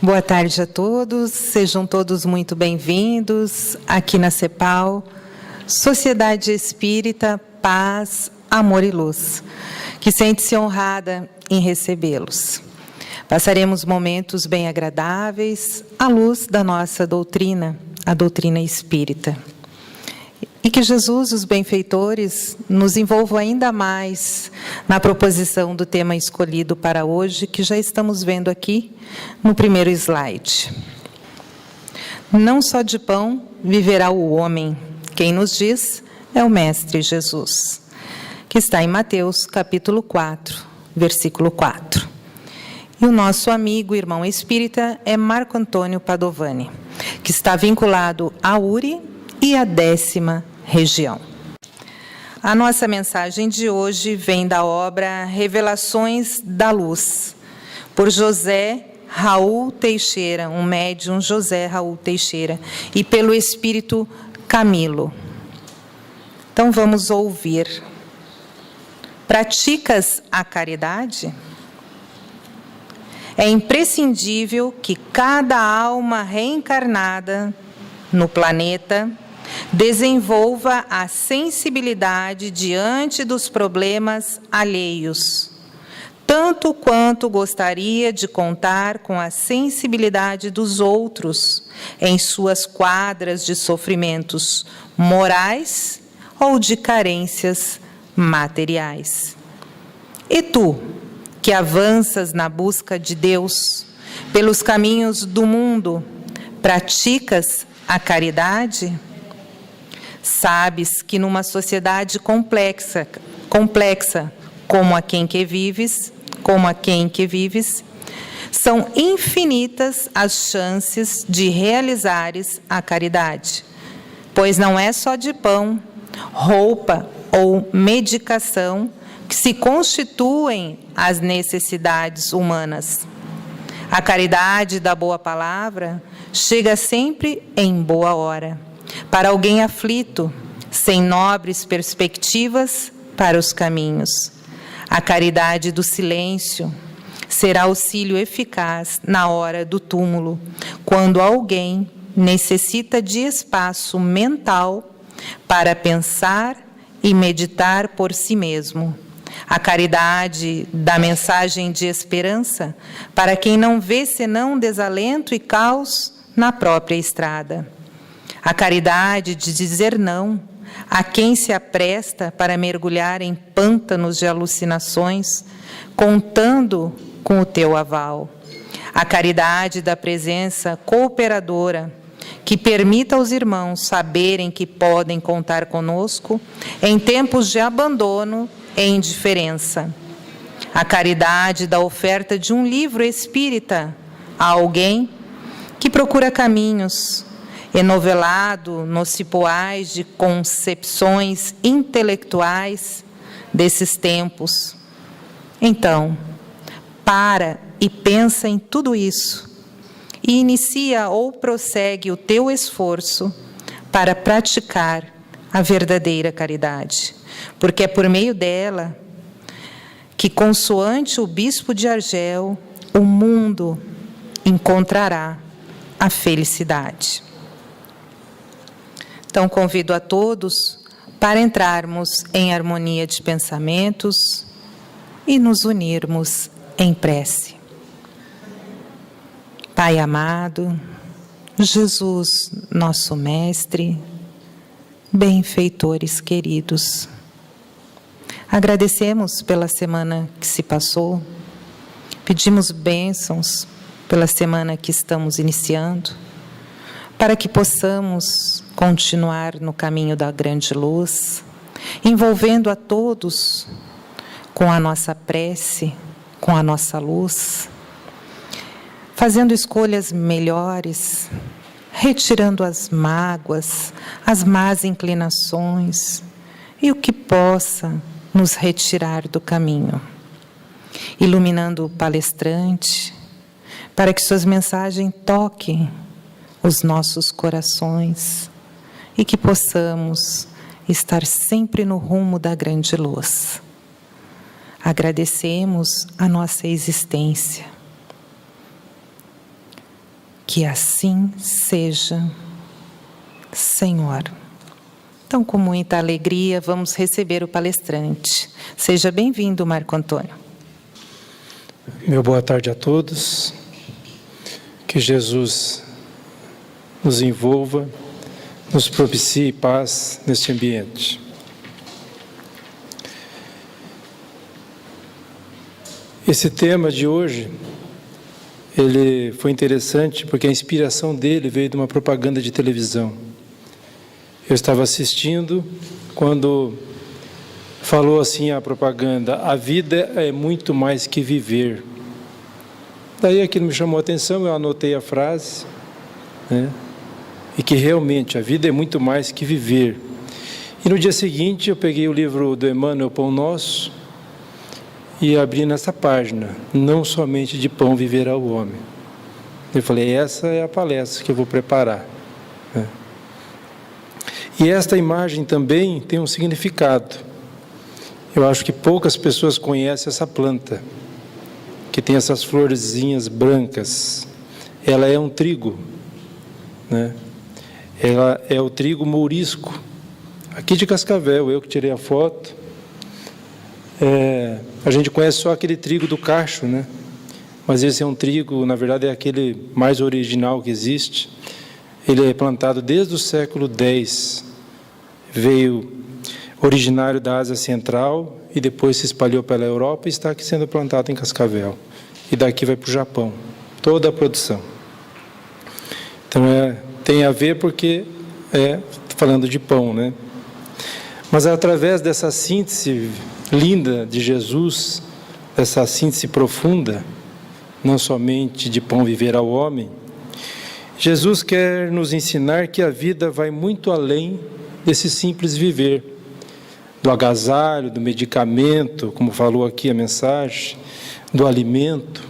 Boa tarde a todos, sejam todos muito bem-vindos aqui na CEPAL, Sociedade Espírita, Paz, Amor e Luz, que sente-se honrada em recebê-los. Passaremos momentos bem agradáveis à luz da nossa doutrina, a doutrina espírita. E que Jesus, os benfeitores, nos envolva ainda mais na proposição do tema escolhido para hoje, que já estamos vendo aqui no primeiro slide. Não só de pão viverá o homem, quem nos diz é o Mestre Jesus, que está em Mateus, capítulo 4, versículo 4. E o nosso amigo, irmão espírita, é Marco Antônio Padovani, que está vinculado à URI e à 10ª região. A nossa mensagem de hoje vem da obra Revelações da Luz, por José Raul Teixeira, um médium José Raul Teixeira, e pelo Espírito Camilo. Então vamos ouvir. Praticas a caridade? É imprescindível que cada alma reencarnada no planeta desenvolva a sensibilidade diante dos problemas alheios, tanto quanto gostaria de contar com a sensibilidade dos outros em suas quadras de sofrimentos morais ou de carências materiais. E tu, que avanças na busca de Deus pelos caminhos do mundo, praticas a caridade? Sabes que numa sociedade complexa como a que vives, são infinitas as chances de realizares a caridade, pois não é só de pão, roupa ou medicação que se constituem as necessidades humanas. A caridade da boa palavra chega sempre em boa hora, para alguém aflito, sem nobres perspectivas para os caminhos. A caridade do silêncio será auxílio eficaz na hora do túmulo, quando alguém necessita de espaço mental para pensar e meditar por si mesmo. A caridade da mensagem de esperança para quem não vê senão desalento e caos na própria estrada. A caridade de dizer não a quem se apresta para mergulhar em pântanos de alucinações, contando com o teu aval. A caridade da presença cooperadora, que permita aos irmãos saberem que podem contar conosco em tempos de abandono e indiferença. A caridade da oferta de um livro espírita a alguém que procura caminhos, enovelado nos cipoais de concepções intelectuais desses tempos. Então, para e pensa em tudo isso e inicia ou prossegue o teu esforço para praticar a verdadeira caridade, porque é por meio dela que, consoante o bispo de Argel, o mundo encontrará a felicidade. Então, convido a todos para entrarmos em harmonia de pensamentos e nos unirmos em prece. Pai amado, Jesus, nosso Mestre, benfeitores queridos, agradecemos pela semana que se passou, pedimos bênçãos pela semana que estamos iniciando, para que possamos continuar no caminho da grande luz, envolvendo a todos com a nossa prece, com a nossa luz, fazendo escolhas melhores, retirando as mágoas, as más inclinações e o que possa nos retirar do caminho, iluminando o palestrante, para que suas mensagens toquem os nossos corações e que possamos estar sempre no rumo da grande luz. Agradecemos a nossa existência. Que assim seja, Senhor. Então, com muita alegria, vamos receber o palestrante. Seja bem-vindo, Marco Antônio. Meu boa tarde a todos. Que Jesus nos envolva, nos propicie paz neste ambiente. Esse tema de hoje, ele foi interessante porque a inspiração dele veio de uma propaganda de televisão. Eu estava assistindo quando falou assim a propaganda: a vida é muito mais que viver. Daí aquilo me chamou a atenção, eu anotei a frase, né? E que realmente a vida é muito mais que viver. E no dia seguinte eu peguei o livro do Emmanuel, Pão Nosso, e abri nessa página: não somente de pão viverá o homem. Eu falei, essa é a palestra que eu vou preparar, né? E esta imagem também tem um significado. Eu acho que poucas pessoas conhecem essa planta, que tem essas florzinhas brancas. Ela é um trigo, né? Ela é o trigo mourisco, aqui de Cascavel, eu que tirei a foto. A gente conhece só aquele trigo do cacho, né? Mas esse é um trigo, na verdade, é aquele mais original que existe. Ele é plantado desde o século X. Veio originário da Ásia Central e depois se espalhou pela Europa e está aqui sendo plantado em Cascavel. E daqui vai para o Japão, toda a produção. Então, tem a ver porque falando de pão, né? Mas através dessa síntese linda de Jesus, essa síntese profunda, não somente de pão viverá o homem, Jesus quer nos ensinar que a vida vai muito além desse simples viver, do agasalho, do medicamento, como falou aqui a mensagem, do alimento.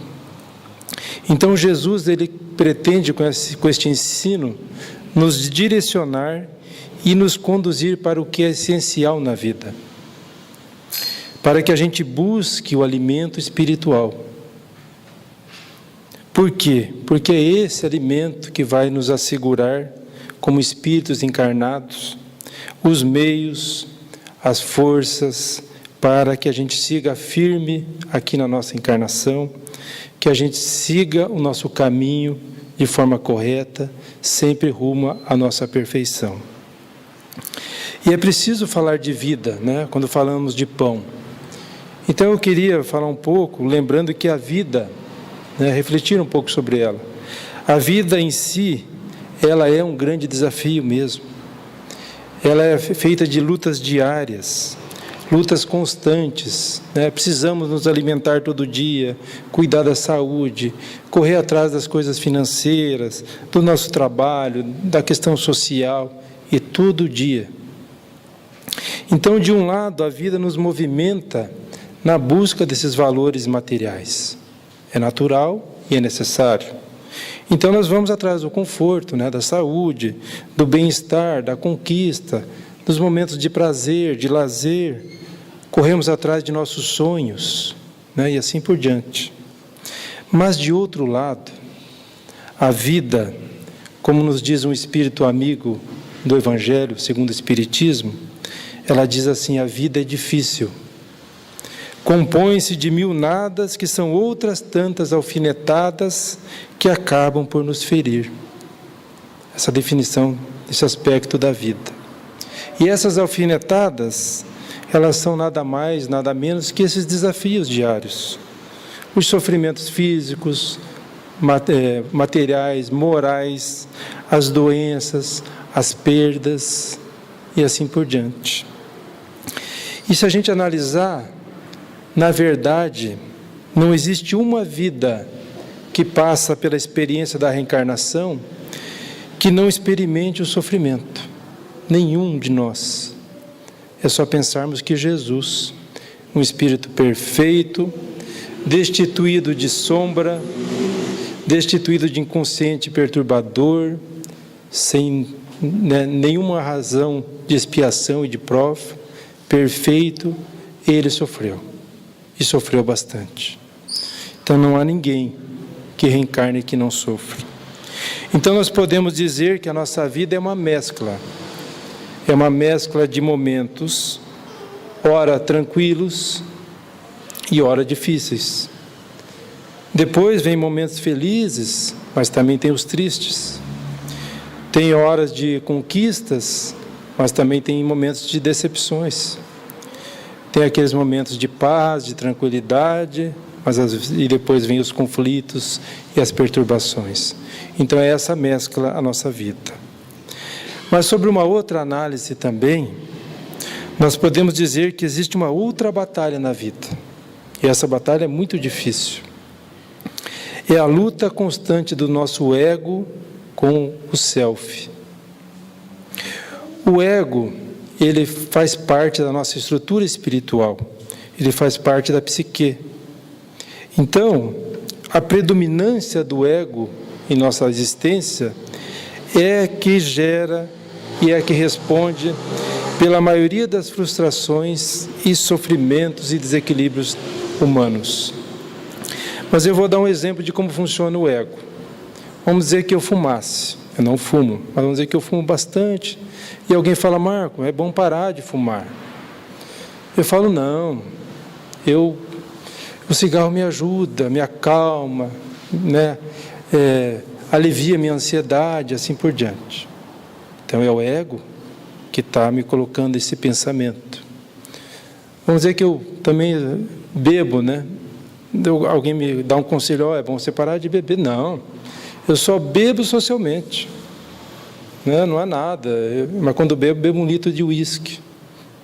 Então Jesus, ele pretende com este ensino nos direcionar e nos conduzir para o que é essencial na vida, para que a gente busque o alimento espiritual. Por quê? Porque é esse alimento que vai nos assegurar, como espíritos encarnados, os meios, as forças, para que a gente siga firme aqui na nossa encarnação, que a gente siga o nosso caminho de forma correta, sempre rumo à nossa perfeição. E é preciso falar de vida, né, quando falamos de pão. Então eu queria falar um pouco, lembrando que a vida, né, refletir um pouco sobre ela. A vida em si, ela é um grande desafio mesmo. Ela é feita de lutas diárias, lutas constantes, né? Precisamos nos alimentar todo dia, cuidar da saúde, correr atrás das coisas financeiras, do nosso trabalho, da questão social, e todo dia. Então, de um lado, a vida nos movimenta na busca desses valores materiais. É natural e é necessário. Então, nós vamos atrás do conforto, né, da saúde, do bem-estar, da conquista, dos momentos de prazer, de lazer. Corremos atrás de nossos sonhos, né, e assim por diante. Mas, de outro lado, a vida, como nos diz um espírito amigo do Evangelho, segundo o Espiritismo, ela diz assim: a vida é difícil. Compõe-se de mil nadas, que são outras tantas alfinetadas que acabam por nos ferir. Essa definição, esse aspecto da vida. E essas alfinetadas, elas são nada mais, nada menos que esses desafios diários. Os sofrimentos físicos, materiais, morais, as doenças, as perdas e assim por diante. E se a gente analisar, na verdade, não existe uma vida que passa pela experiência da reencarnação que não experimente o sofrimento. Nenhum de nós. É só pensarmos que Jesus, um espírito perfeito, destituído de sombra, destituído de inconsciente perturbador, sem nenhuma razão de expiação e de prova, perfeito, ele sofreu. E sofreu bastante. Então não há ninguém que reencarne que não sofra. Então nós podemos dizer que a nossa vida é uma mescla de momentos, ora tranquilos e ora difíceis. Depois vem momentos felizes, mas também tem os tristes. Tem horas de conquistas, mas também tem momentos de decepções. Tem aqueles momentos de paz, de tranquilidade, e depois vem os conflitos e as perturbações. Então é essa mescla a nossa vida. Mas sobre uma outra análise também, nós podemos dizer que existe uma outra batalha na vida. E essa batalha é muito difícil. É a luta constante do nosso ego com o self. O ego, ele faz parte da nossa estrutura espiritual, ele faz parte da psique. Então, a predominância do ego em nossa existência é que gera e é que responde pela maioria das frustrações e sofrimentos e desequilíbrios humanos. Mas eu vou dar um exemplo de como funciona o ego. Vamos dizer que eu fumasse. Eu não fumo, mas vamos dizer que eu fumo bastante. E alguém fala, Marco, é bom parar de fumar. Eu falo, não. O cigarro me ajuda, me acalma, né? Alivia minha ansiedade, assim por diante. Então é o ego que está me colocando esse pensamento. Vamos dizer que eu também bebo, né? Alguém me dá um conselho, é bom você parar de beber. Não, eu só bebo socialmente, né? Não há nada, mas quando bebo um litro de uísque,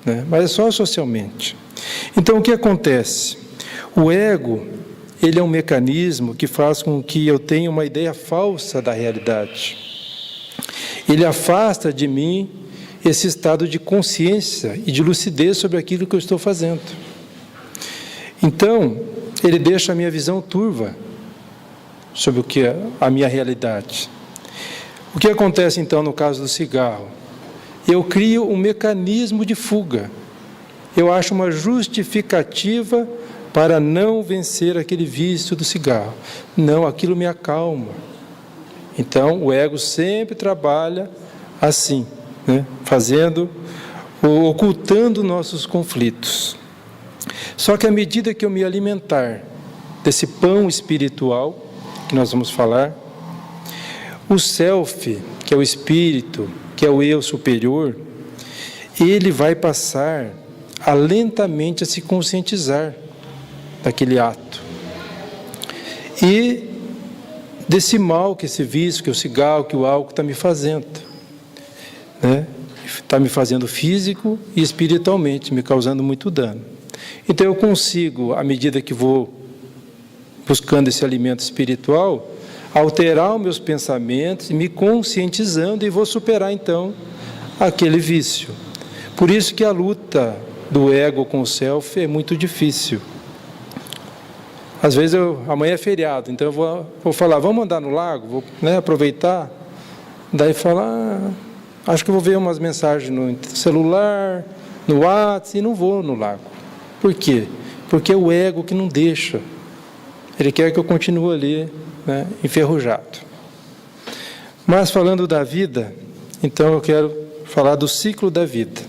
né? Mas é só socialmente. Então o que acontece? O ego, ele é um mecanismo que faz com que eu tenha uma ideia falsa da realidade. Ele afasta de mim esse estado de consciência e de lucidez sobre aquilo que eu estou fazendo. Então, ele deixa a minha visão turva sobre o que é a minha realidade. O que acontece, então, no caso do cigarro? Eu crio um mecanismo de fuga. Eu acho uma justificativa para não vencer aquele vício do cigarro. Não, aquilo me acalma. Então, o ego sempre trabalha assim, né? Ocultando nossos conflitos. Só que à medida que eu me alimentar desse pão espiritual, que nós vamos falar, o self, que é o espírito, que é o eu superior, ele vai passar lentamente a se conscientizar daquele ato. E desse mal que esse vício, que o cigarro, que o álcool está me fazendo, né? Está me fazendo físico e espiritualmente, me causando muito dano. Então eu consigo, à medida que vou buscando esse alimento espiritual, alterar os meus pensamentos, me conscientizando, e vou superar então aquele vício. Por isso que a luta do ego com o self é muito difícil. Às vezes amanhã é feriado, então eu vou falar, vamos andar no lago, vou, né, aproveitar, daí falar, acho que eu vou ver umas mensagens no celular, no WhatsApp, e não vou no lago. Por quê? Porque é o ego que não deixa. Ele quer que eu continue ali, né, enferrujado. Mas falando da vida, então eu quero falar do ciclo da vida.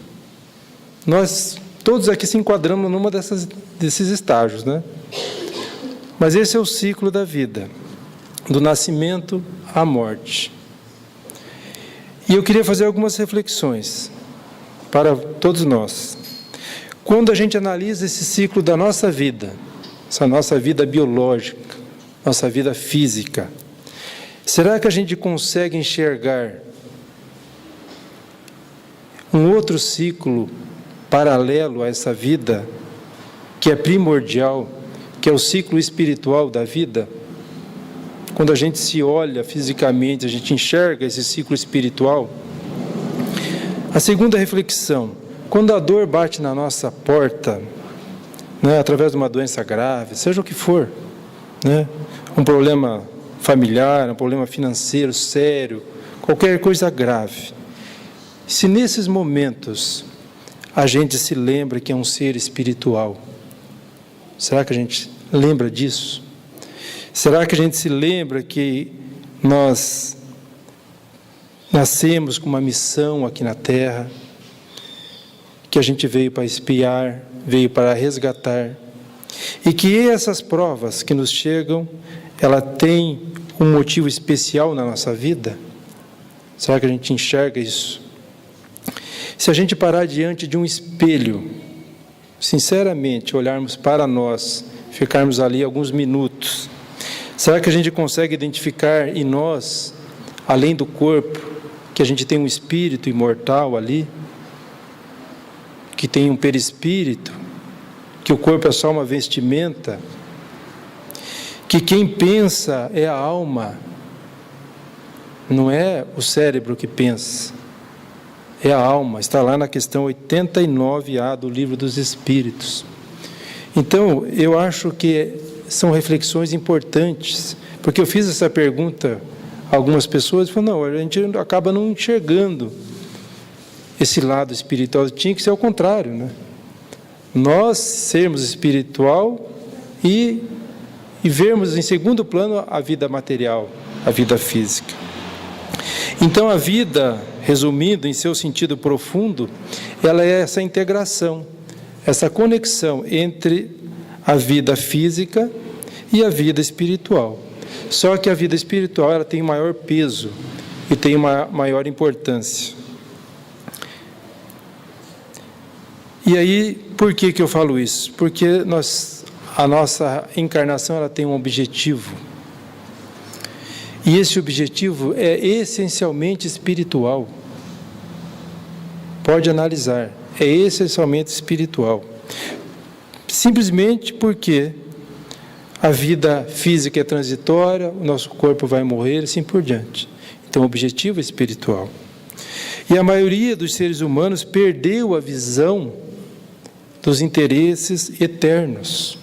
Nós todos aqui se enquadramos numa desses estágios, né? Mas esse é o ciclo da vida, do nascimento à morte. E eu queria fazer algumas reflexões para todos nós. Quando a gente analisa esse ciclo da nossa vida, essa nossa vida biológica, nossa vida física, será que a gente consegue enxergar um outro ciclo paralelo a essa vida, que é primordial, que é o ciclo espiritual da vida? Quando a gente se olha fisicamente, a gente enxerga esse ciclo espiritual. A segunda reflexão: quando a dor bate na nossa porta, né, através de uma doença grave, seja o que for, né, um problema familiar, um problema financeiro sério, qualquer coisa grave, se nesses momentos a gente se lembra que é um ser espiritual, será que a gente lembra disso? Será que a gente se lembra que nós nascemos com uma missão aqui na Terra, que a gente veio para expiar, veio para resgatar, e que essas provas que nos chegam, ela tem um motivo especial na nossa vida? Será que a gente enxerga isso? Se a gente parar diante de um espelho, sinceramente, olharmos para nós, ficarmos ali alguns minutos, será que a gente consegue identificar em nós, além do corpo, que a gente tem um espírito imortal ali, que tem um perispírito, que o corpo é só uma vestimenta, que quem pensa é a alma, não é o cérebro que pensa, é a alma, está lá na questão 89A do Livro dos Espíritos. Então, eu acho que são reflexões importantes, porque eu fiz essa pergunta a algumas pessoas, e falaram, não, a gente acaba não enxergando esse lado espiritual, tinha que ser ao contrário, né? Nós sermos espiritual e vermos em segundo plano a vida material, a vida física. Então a vida, resumindo em seu sentido profundo, ela é essa integração, essa conexão entre a vida física e a vida espiritual. Só que a vida espiritual ela tem maior peso e tem uma maior importância. E aí, por que eu falo isso? Porque a nossa encarnação ela tem um objetivo. E esse objetivo é essencialmente espiritual. Pode analisar, é essencialmente espiritual. Simplesmente porque a vida física é transitória, o nosso corpo vai morrer e assim por diante. Então, o objetivo é espiritual. E a maioria dos seres humanos perdeu a visão dos interesses eternos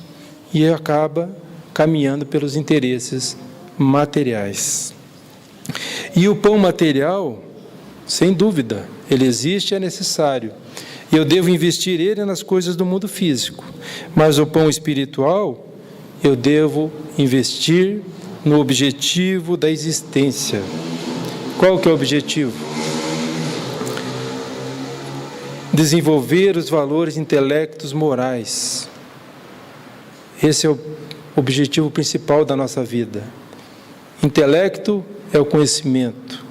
e acaba caminhando pelos interesses materiais. E o pão material, sem dúvida, ele existe e é necessário. E eu devo investir ele nas coisas do mundo físico. Mas o pão espiritual, eu devo investir no objetivo da existência. Qual que é o objetivo? Desenvolver os valores intelectos morais. Esse é o objetivo principal da nossa vida. Intelecto é o conhecimento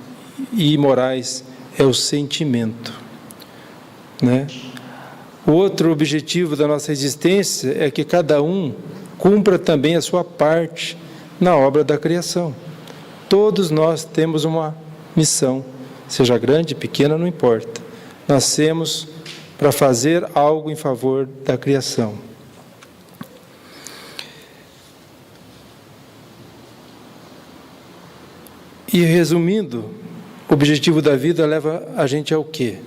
e morais é o sentimento, né? O outro objetivo da nossa existência é que cada um cumpra também a sua parte na obra da criação. Todos nós temos uma missão, seja grande, pequena, não importa. Nascemos para fazer algo em favor da criação. E resumindo, o objetivo da vida leva a gente ao quê?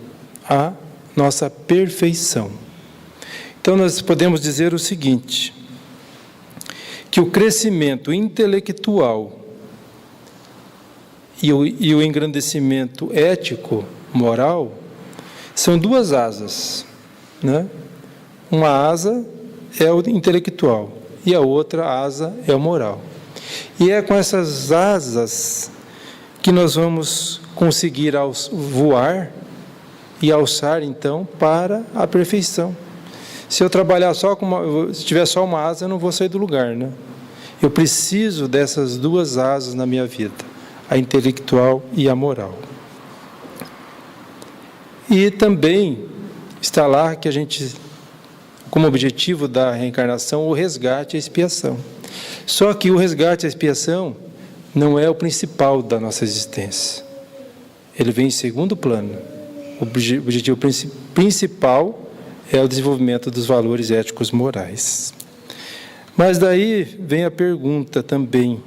A nossa perfeição. Então nós podemos dizer o seguinte, que o crescimento intelectual e o engrandecimento ético, moral, são duas asas, né? Uma asa é o intelectual e a outra asa é o moral. E é com essas asas que nós vamos conseguir voar e alçar, então, para a perfeição. Se eu trabalhar só se tiver só uma asa, eu não vou sair do lugar, né? Eu preciso dessas duas asas na minha vida, a intelectual e a moral. E também está lá que a gente, como objetivo da reencarnação, o resgate e a expiação. Só que o resgate e a expiação não é o principal da nossa existência. Ele vem em segundo plano. O objetivo principal é o desenvolvimento dos valores éticos morais. Mas daí vem a pergunta também.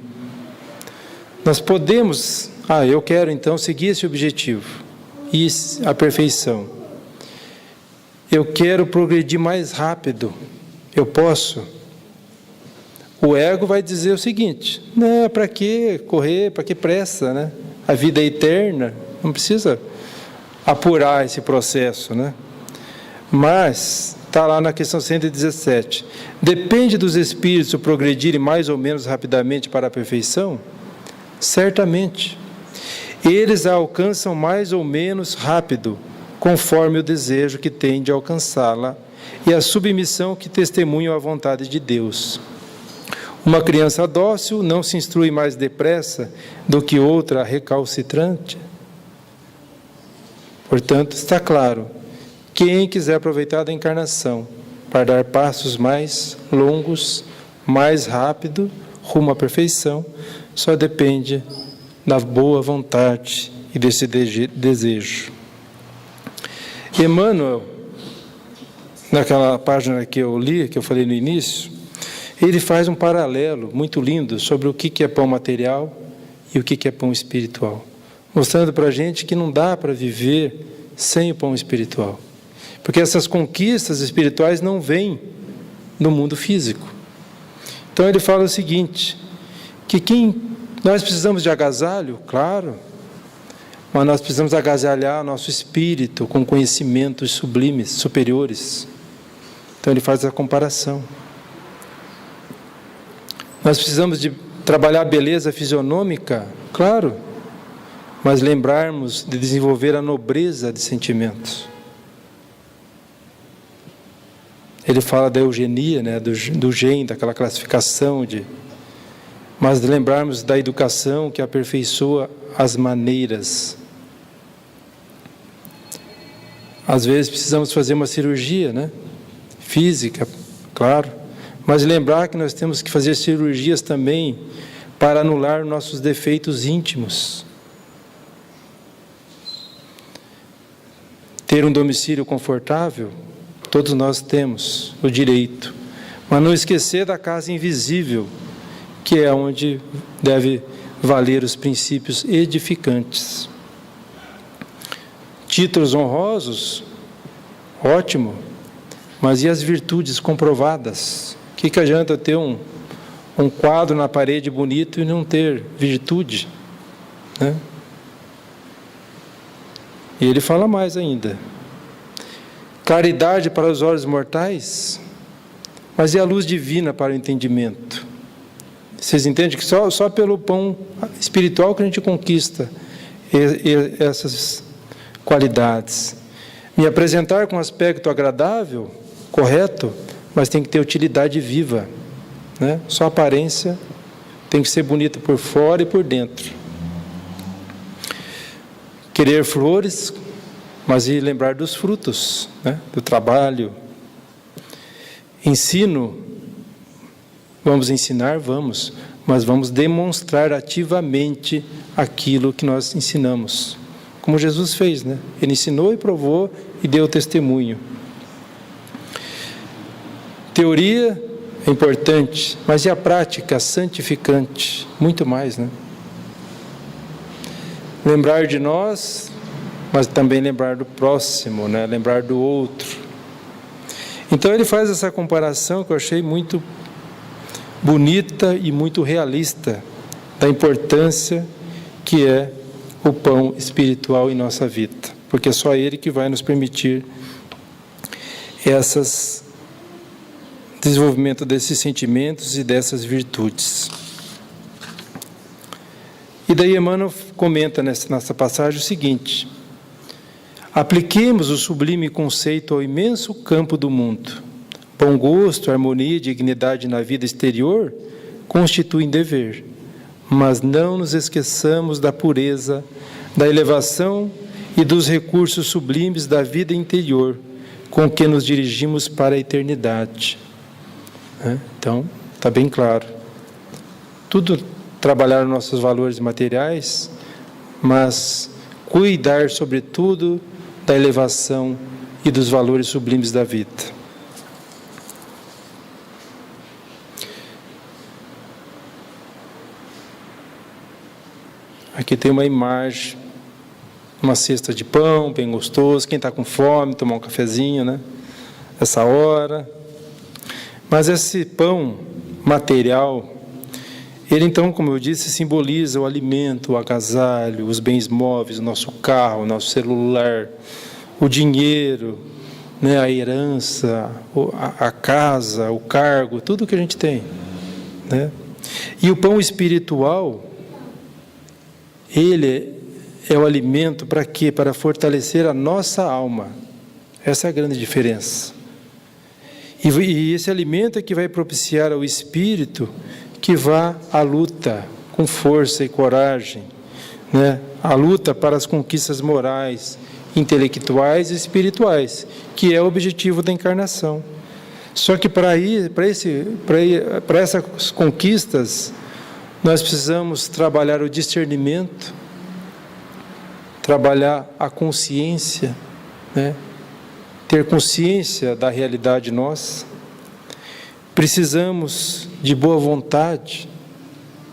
Nós podemos, eu quero então seguir esse objetivo, e a perfeição. Eu quero progredir mais rápido. Eu posso? O ego vai dizer o seguinte, não, para que correr, para que pressa, né? A vida é eterna, não precisa apurar esse processo, né? Mas, está lá na questão 117, depende dos espíritos progredirem mais ou menos rapidamente para a perfeição? Certamente. Eles a alcançam mais ou menos rápido, conforme o desejo que têm de alcançá-la e a submissão que testemunham à vontade de Deus. Uma criança dócil não se instrui mais depressa do que outra recalcitrante. Portanto, está claro, quem quiser aproveitar da encarnação para dar passos mais longos, mais rápido, rumo à perfeição, só depende da boa vontade e desse desejo. Emmanuel, naquela página que eu li, que eu falei no início, ele faz um paralelo muito lindo sobre o que é pão material e o que é pão espiritual, mostrando para a gente que não dá para viver sem o pão espiritual, porque essas conquistas espirituais não vêm no mundo físico. Então ele fala o seguinte, que nós precisamos de agasalho, claro, mas nós precisamos agasalhar nosso espírito com conhecimentos sublimes, superiores. Então ele faz a comparação. Nós precisamos de trabalhar a beleza fisionômica, claro, mas lembrarmos de desenvolver a nobreza de sentimentos. Ele fala da eugenia, né, do gen, daquela classificação mas lembrarmos da educação que aperfeiçoa as maneiras. Às vezes precisamos fazer uma cirurgia, né, física, claro, mas lembrar que nós temos que fazer cirurgias também para anular nossos defeitos íntimos. Ter um domicílio confortável, todos nós temos o direito, mas não esquecer da casa invisível, que é onde deve valer os princípios edificantes. Títulos honrosos, ótimo, mas e as virtudes comprovadas? O que adianta eu ter um quadro na parede bonito e não ter virtude, né? E ele fala mais ainda. Claridade para os olhos mortais, mas e a luz divina para o entendimento? Vocês entendem que só pelo pão espiritual que a gente conquista essas qualidades. Me apresentar com um aspecto agradável, correto, mas tem que ter utilidade viva, né? Só a aparência tem que ser bonita por fora e por dentro. Querer flores, mas e lembrar dos frutos, né? Do trabalho. Ensino, vamos ensinar, mas vamos demonstrar ativamente aquilo que nós ensinamos. Como Jesus fez, né? Ele ensinou e provou e deu testemunho. Teoria é importante, mas e a prática santificante? Muito mais, né? Lembrar de nós, mas também lembrar do próximo, né? Lembrar do outro. Então ele faz essa comparação que eu achei muito bonita e muito realista da importância que é o pão espiritual em nossa vida, porque é só ele que vai nos permitir desenvolvimento desses sentimentos e dessas virtudes. E daí Emmanuel comenta nessa passagem o seguinte: apliquemos o sublime conceito ao imenso campo do mundo. Bom gosto, harmonia e dignidade na vida exterior constituem dever, mas não nos esqueçamos da pureza, da elevação e dos recursos sublimes da vida interior, com que nos dirigimos para a eternidade. Então, está bem claro. Tudo trabalhar nossos valores materiais, mas cuidar, sobretudo, da elevação e dos valores sublimes da vida. Aqui tem uma imagem, uma cesta de pão, bem gostoso. Quem está com fome, tomar um cafezinho, né? Essa hora. Mas esse pão material, ele então, como eu disse, simboliza o alimento, o agasalho, os bens móveis, o nosso carro, o nosso celular, o dinheiro, né? A herança, a casa, o cargo, tudo que a gente tem, né? E o pão espiritual, ele é o alimento para quê? Para fortalecer a nossa alma. Essa é a grande diferença. E esse alimento é que vai propiciar ao espírito que vá à luta com força e coragem, né? A luta para as conquistas morais, intelectuais e espirituais, que é o objetivo da encarnação. Só que para essas conquistas, nós precisamos trabalhar o discernimento, trabalhar a consciência, né? Ter consciência da realidade nossa. Precisamos de boa vontade,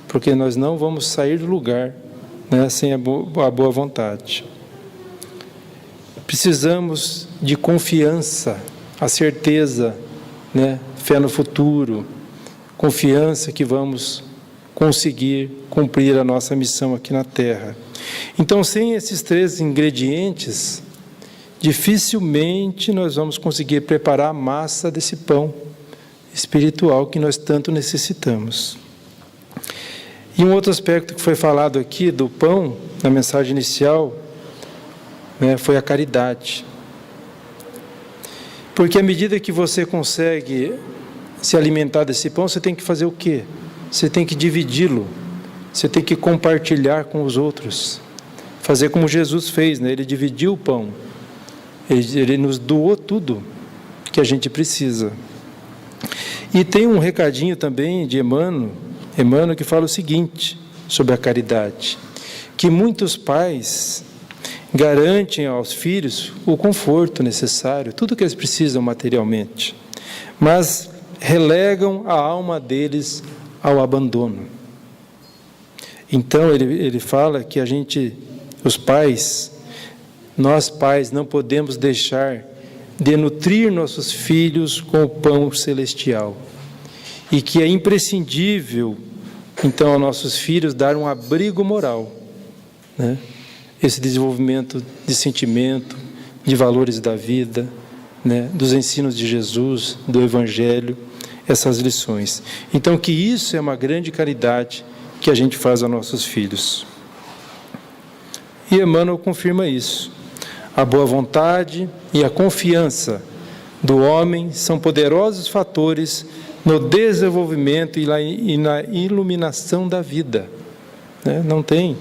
porque nós não vamos sair do lugar, né, sem a boa vontade. Precisamos de confiança, a certeza, né, fé no futuro, confiança que vamos conseguir cumprir a nossa missão aqui na Terra. Então, sem esses 3 ingredientes, dificilmente nós vamos conseguir preparar a massa desse pão espiritual que nós tanto necessitamos. E um outro aspecto que foi falado aqui do pão, na mensagem inicial, né, foi a caridade. Porque à medida que você consegue se alimentar desse pão, você tem que fazer o quê? Você tem que dividi-lo, você tem que compartilhar com os outros. Fazer como Jesus fez, né? Ele dividiu o pão. Ele nos doou tudo que a gente precisa. E tem um recadinho também de Emmanuel que fala o seguinte sobre a caridade, que muitos pais garantem aos filhos o conforto necessário, tudo que eles precisam materialmente, mas relegam a alma deles ao abandono. Então ele fala que nós pais não podemos deixar de nutrir nossos filhos com o pão celestial. E que é imprescindível, então, aos nossos filhos dar um abrigo moral, né? Esse desenvolvimento de sentimento, de valores da vida, né? Dos ensinos de Jesus, do Evangelho, essas lições. Então, que isso é uma grande caridade que a gente faz aos nossos filhos. E Emmanuel confirma isso. A boa vontade e a confiança do homem são poderosos fatores no desenvolvimento e na iluminação da vida. Né? Não tem.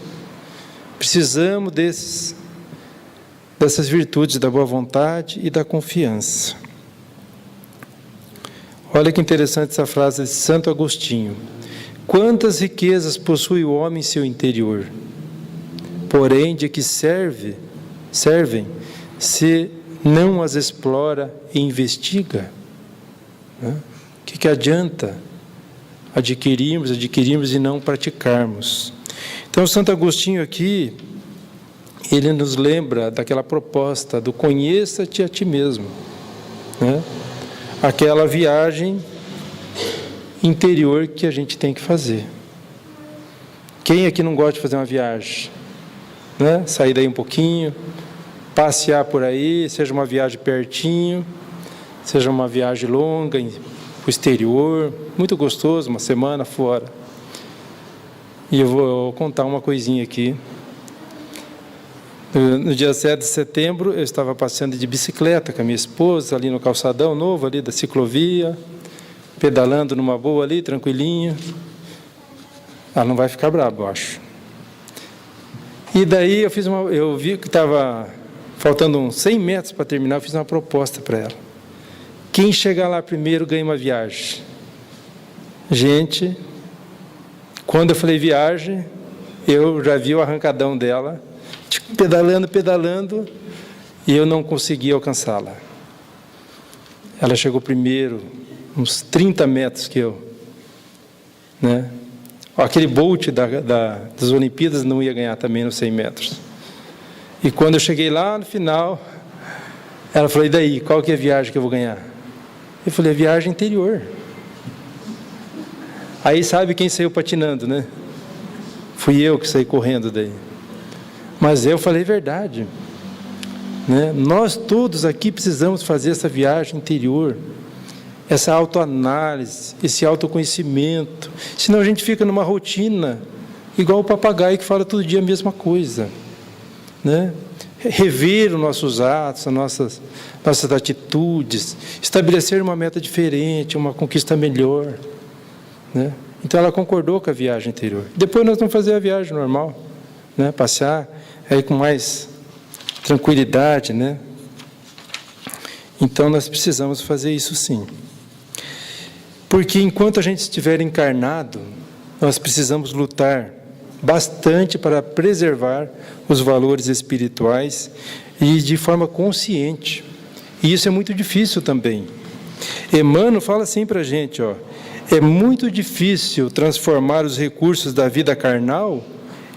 Precisamos dessas virtudes da boa vontade e da confiança. Olha que interessante essa frase de Santo Agostinho. Quantas riquezas possui o homem em seu interior? Porém, de que servem se não as explora e investiga? Né? O que adianta adquirirmos e não praticarmos? Então, Santo Agostinho aqui, ele nos lembra daquela proposta do conheça-te a ti mesmo, né? Aquela viagem interior que a gente tem que fazer. Quem aqui não gosta de fazer uma viagem? Né? Sair daí um pouquinho, passear por aí, seja uma viagem pertinho, seja uma viagem longa, para o exterior, muito gostoso, uma semana fora. E eu vou contar uma coisinha aqui. No dia 7 de setembro, eu estava passeando de bicicleta com a minha esposa, ali no calçadão novo, ali da ciclovia, pedalando numa boa ali, tranquilinho. Ela não vai ficar brava, eu acho. E daí eu vi que estava faltando uns 100 metros para terminar, eu fiz uma proposta para ela. Quem chegar lá primeiro ganha uma viagem. Gente, quando eu falei viagem, eu já vi o arrancadão dela, pedalando, e eu não consegui alcançá-la. Ela chegou primeiro, uns 30 metros que eu. Né? Aquele Bolt das Olimpíadas não ia ganhar também nos 100 metros. E quando eu cheguei lá no final, ela falou, e daí, qual que é a viagem que eu vou ganhar? Eu falei, a viagem interior. Aí sabe quem saiu patinando, né? Fui eu que saí correndo daí. Mas eu falei verdade. Né? Nós todos aqui precisamos fazer essa viagem interior, essa autoanálise, esse autoconhecimento. Senão a gente fica numa rotina, igual o papagaio que fala todo dia a mesma coisa. né? Rever os nossos atos, as nossas atitudes, estabelecer uma meta diferente, uma conquista melhor, né? Então ela concordou com a viagem anterior. Depois nós vamos fazer a viagem normal, né? Passear aí com mais tranquilidade, né? Então nós precisamos fazer isso sim. Porque enquanto a gente estiver encarnado, nós precisamos lutar bastante para preservar os valores espirituais e de forma consciente. E isso é muito difícil também. Emmanuel fala assim para a gente, ó, é muito difícil transformar os recursos da vida carnal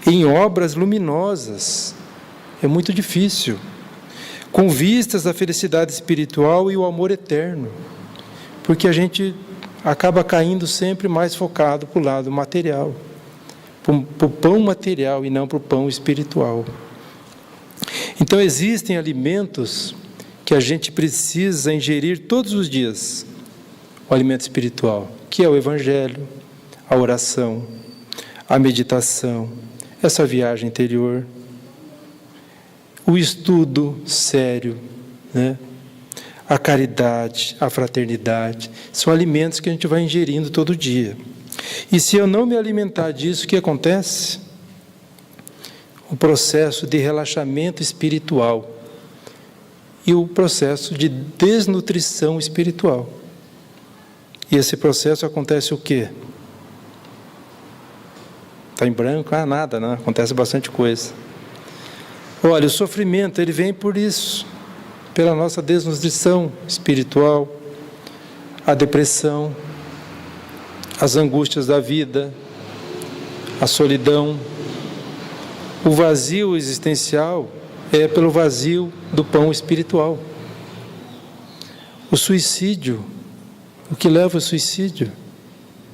em obras luminosas. É muito difícil. Com vistas à felicidade espiritual e o amor eterno. Porque a gente acaba caindo sempre mais focado para o lado material. Para o pão material e não para o pão espiritual. Então existem alimentos que a gente precisa ingerir todos os dias. O alimento espiritual, que é o Evangelho, a oração, a meditação, essa viagem interior, o estudo sério, né? A caridade, a fraternidade, são alimentos que a gente vai ingerindo todo dia. E se eu não me alimentar disso, o que acontece? O processo de relaxamento espiritual e o processo de desnutrição espiritual. E esse processo acontece o quê? Está em branco? Ah, nada, não. Acontece bastante coisa. Olha, o sofrimento, ele vem por isso, pela nossa desnutrição espiritual, a depressão, as angústias da vida, a solidão, o vazio existencial é pelo vazio do pão espiritual. O suicídio, o que leva ao suicídio,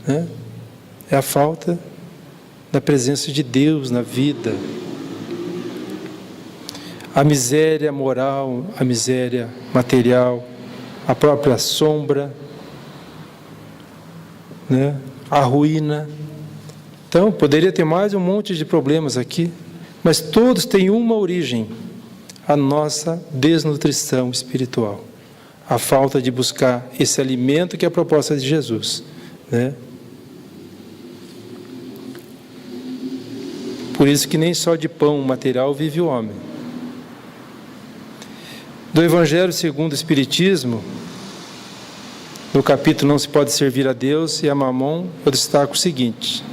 né? É a falta da presença de Deus na vida. A miséria moral, a miséria material, a própria sombra, né? A ruína. Então, poderia ter mais um monte de problemas aqui, mas todos têm uma origem: a nossa desnutrição espiritual, a falta de buscar esse alimento que é a proposta de Jesus, né? Por isso que nem só de pão material vive o homem. Do Evangelho segundo o Espiritismo, no capítulo Não se pode servir a Deus e a Mamon, eu destaco o seguinte: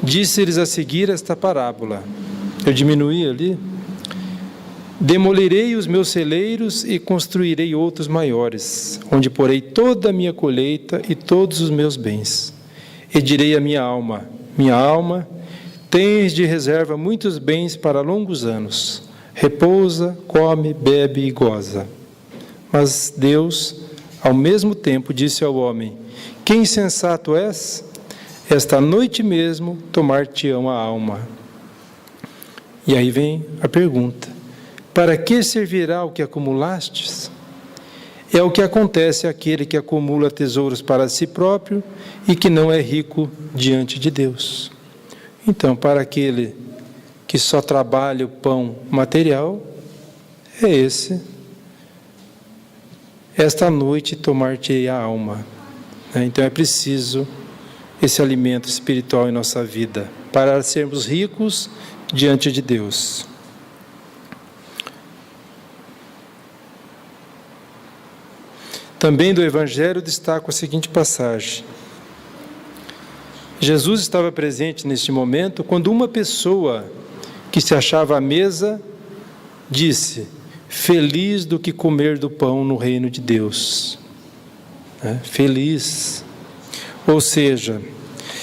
disse-lhes a seguir esta parábola. Eu diminuí ali. Demolirei os meus celeiros e construirei outros maiores, onde porei toda a minha colheita e todos os meus bens. E direi à minha alma: minha alma, tens de reserva muitos bens para longos anos. Repousa, come, bebe e goza. Mas Deus, ao mesmo tempo, disse ao homem: que insensato és? Esta noite mesmo tomar-te-ão a alma. E aí vem a pergunta: para que servirá o que acumulastes? É o que acontece àquele que acumula tesouros para si próprio e que não é rico diante de Deus. Então, para aquele que só trabalha o pão material, é esse: esta noite tomar-te a alma. Então é preciso esse alimento espiritual em nossa vida, para sermos ricos diante de Deus. Também do Evangelho destaco a seguinte passagem. Jesus estava presente neste momento quando uma pessoa que se achava à mesa disse: feliz do que comer do pão no reino de Deus. Feliz. Ou seja,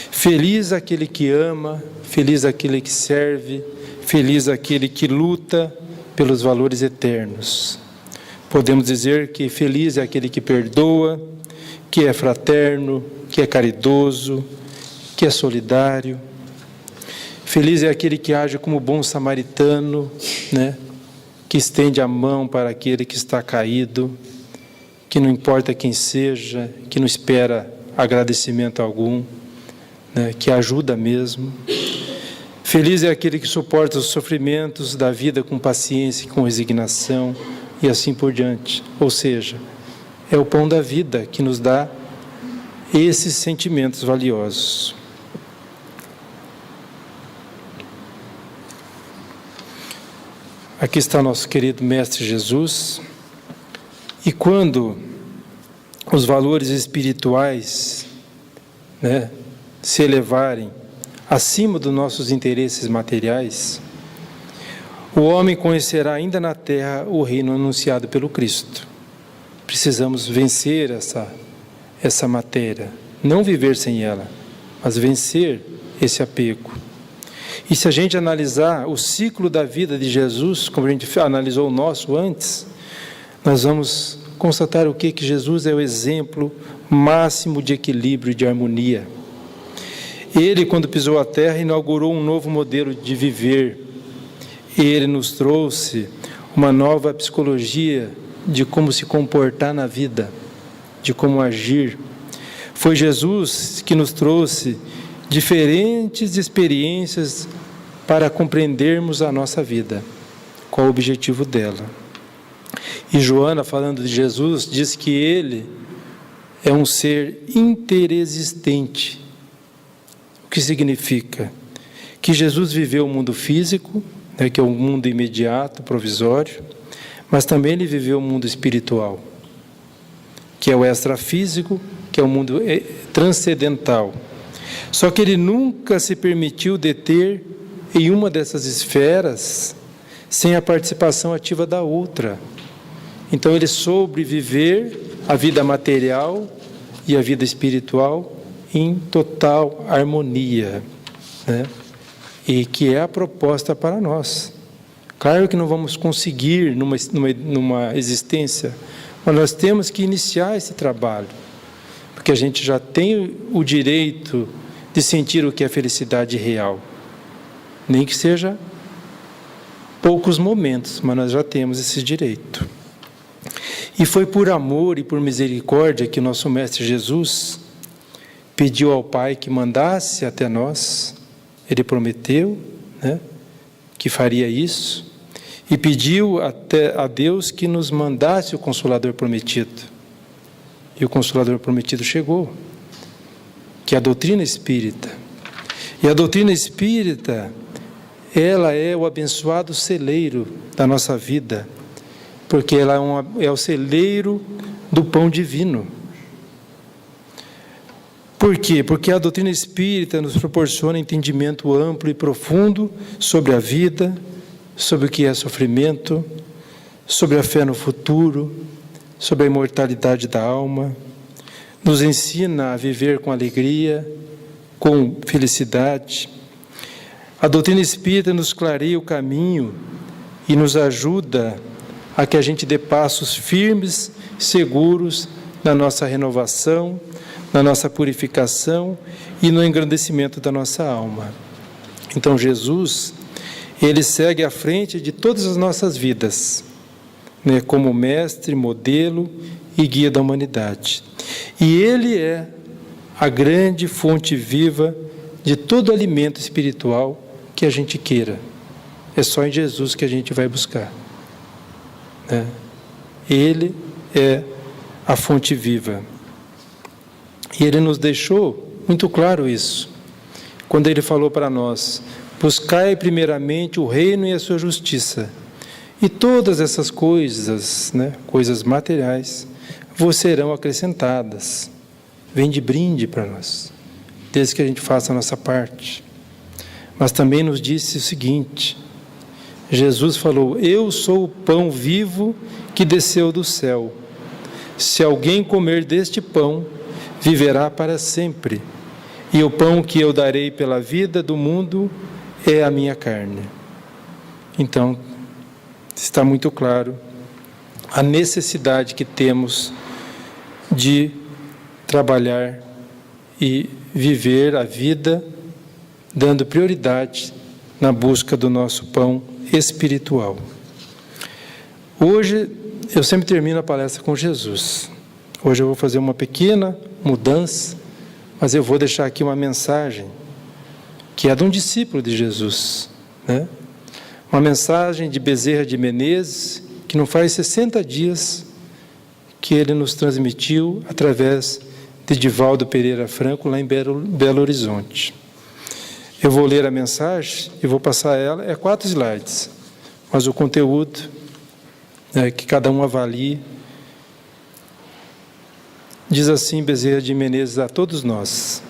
feliz aquele que ama, feliz aquele que serve, feliz aquele que luta pelos valores eternos. Podemos dizer que feliz é aquele que perdoa, que é fraterno, que é caridoso, que é solidário. Feliz é aquele que age como bom samaritano, né? Que estende a mão para aquele que está caído, que não importa quem seja, que não espera agradecimento algum, né? Que ajuda mesmo. Feliz é aquele que suporta os sofrimentos da vida com paciência, com resignação e assim por diante. Ou seja, é o pão da vida que nos dá esses sentimentos valiosos. Aqui está nosso querido Mestre Jesus. E quando os valores espirituais, se elevarem acima dos nossos interesses materiais, o homem conhecerá ainda na terra o reino anunciado pelo Cristo. Precisamos vencer essa matéria, não viver sem ela, mas vencer esse apego. E se a gente analisar o ciclo da vida de Jesus, como a gente analisou o nosso antes, nós vamos constatar o quê? Que Jesus é o exemplo máximo de equilíbrio e de harmonia. Ele, quando pisou a terra, inaugurou um novo modelo de viver. Ele nos trouxe uma nova psicologia de como se comportar na vida, de como agir. Foi Jesus que nos trouxe diferentes experiências para compreendermos a nossa vida, qual o objetivo dela. E Joana, falando de Jesus, diz que ele é um ser interexistente. O que significa? Que Jesus viveu o mundo físico, que é o mundo imediato, provisório, mas também ele viveu o mundo espiritual, que é o extrafísico, que é o mundo transcendental. Só que ele nunca se permitiu deter em uma dessas esferas sem a participação ativa da outra. Então ele soube viver a vida material e a vida espiritual em total harmonia, e que é a proposta para nós. Claro que não vamos conseguir numa existência, mas nós temos que iniciar esse trabalho, porque a gente já tem o direito de sentir o que é felicidade real, nem que seja poucos momentos, mas nós já temos esse direito. E foi por amor e por misericórdia que nosso Mestre Jesus pediu ao Pai que mandasse até nós. Ele prometeu, que faria isso, e pediu até a Deus que nos mandasse o Consolador prometido. E o Consolador prometido chegou, que é a doutrina espírita. E a doutrina espírita, ela é o abençoado celeiro da nossa vida, porque ela é o celeiro do pão divino. Por quê? Porque a doutrina espírita nos proporciona entendimento amplo e profundo sobre a vida, sobre o que é sofrimento, sobre a fé no futuro, sobre a imortalidade da alma. Nos ensina a viver com alegria, com felicidade. A doutrina espírita nos clareia o caminho e nos ajuda a que a gente dê passos firmes, seguros na nossa renovação, na nossa purificação e no engrandecimento da nossa alma. Então Jesus, ele segue à frente de todas as nossas vidas, como mestre, modelo e guia da humanidade. E ele é a grande fonte viva de todo alimento espiritual que a gente queira. É só em Jesus que a gente vai buscar. Ele é a fonte viva. E ele nos deixou muito claro isso, quando ele falou para nós: buscai primeiramente o reino e a sua justiça, e todas essas coisas, coisas materiais, vos serão acrescentadas. Vem de brinde para nós, desde que a gente faça a nossa parte. Mas também nos disse o seguinte: Jesus falou: eu sou o pão vivo que desceu do céu. Se alguém comer deste pão, viverá para sempre. E o pão que eu darei pela vida do mundo é a minha carne. Então, está muito claro a necessidade que temos de trabalhar e viver a vida dando prioridade na busca do nosso pão espiritual. Hoje, eu sempre termino a palestra com Jesus. Hoje eu vou fazer uma pequena mudança, mas eu vou deixar aqui uma mensagem que é de um discípulo de Jesus, né? Uma mensagem de Bezerra de Menezes, que não faz 60 dias que ele nos transmitiu através de Divaldo Pereira Franco, lá em Belo Horizonte. Eu vou ler a mensagem e vou passar ela, é 4 slides, mas o conteúdo é que cada um avalie. Diz assim Bezerra de Menezes a todos nós: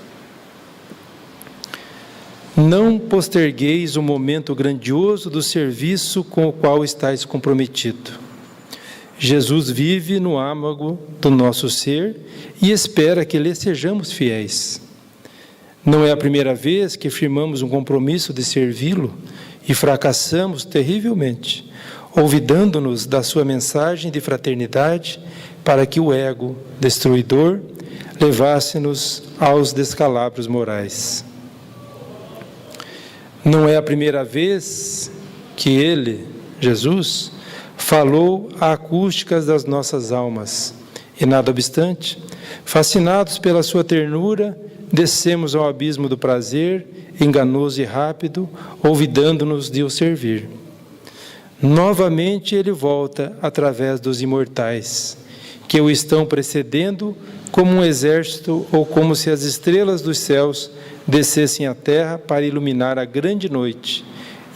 não postergueis o momento grandioso do serviço com o qual estáis comprometido. Jesus vive no âmago do nosso ser e espera que lhe sejamos fiéis. Não é a primeira vez que firmamos um compromisso de servi-lo e fracassamos terrivelmente, olvidando-nos da sua mensagem de fraternidade para que o ego destruidor levasse-nos aos descalabros morais. Não é a primeira vez que ele, Jesus, falou a acústicas das nossas almas, e nada obstante, fascinados pela sua ternura, descemos ao abismo do prazer, enganoso e rápido, olvidando-nos de o servir. Novamente ele volta através dos imortais, que o estão precedendo como um exército ou como se as estrelas dos céus descessem à terra para iluminar a grande noite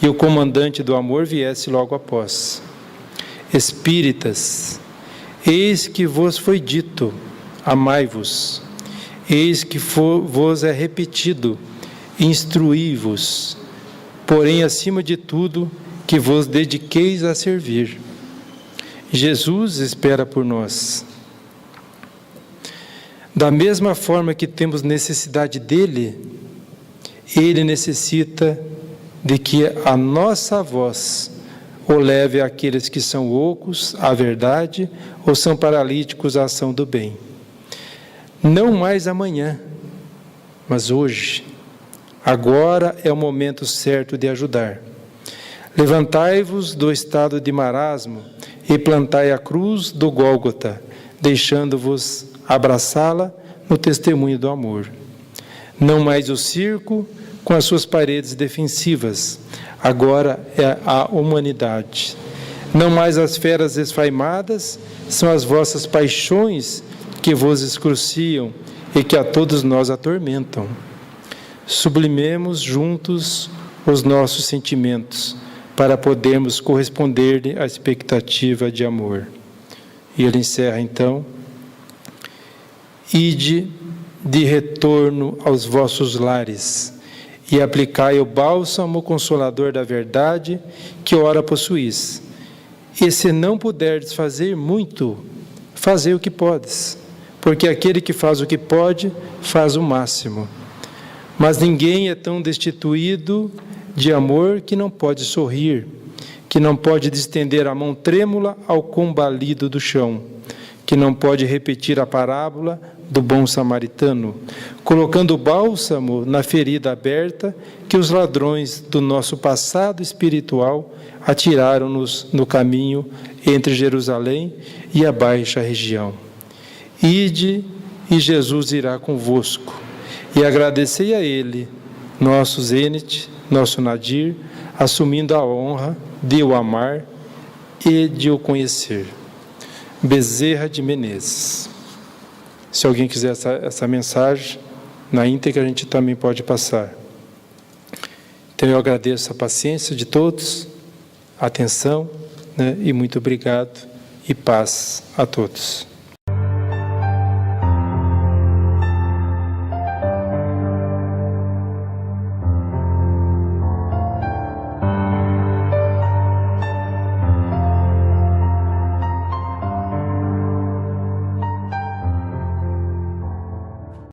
e o comandante do amor viesse logo após. Espíritas, eis que vos foi dito, amai-vos. Eis que vos é repetido, instruí-vos, porém, acima de tudo, que vos dediqueis a servir. Jesus espera por nós. Da mesma forma que temos necessidade dele, ele necessita de que a nossa voz o leve àqueles que são ocos à verdade ou são paralíticos à ação do bem. Não mais amanhã, mas hoje. Agora é o momento certo de ajudar. Levantai-vos do estado de marasmo e plantai a cruz do Gólgota, deixando-vos abraçá-la no testemunho do amor. Não mais o circo com as suas paredes defensivas, agora é a humanidade. Não mais as feras esfaimadas, são as vossas paixões que vos excruciam e que a todos nós atormentam. Sublimemos juntos os nossos sentimentos para podermos corresponder à expectativa de amor. E ele encerra então: ide de retorno aos vossos lares e aplicai o bálsamo consolador da verdade que ora possuís. E se não puderdes fazer muito, fazei o que podes, porque aquele que faz o que pode, faz o máximo. Mas ninguém é tão destituído de amor que não pode sorrir, que não pode distender a mão trêmula ao combalido do chão, que não pode repetir a parábola do bom samaritano, colocando o bálsamo na ferida aberta que os ladrões do nosso passado espiritual atiraram-nos no caminho entre Jerusalém e a baixa região. Ide, e Jesus irá convosco, e agradecei a Ele, nosso Zênite, nosso Nadir, assumindo a honra de o amar e de o conhecer. Bezerra de Menezes. Se alguém quiser essa mensagem, na íntegra a gente também pode passar. Então eu agradeço a paciência de todos, a atenção, né, e muito obrigado e paz a todos.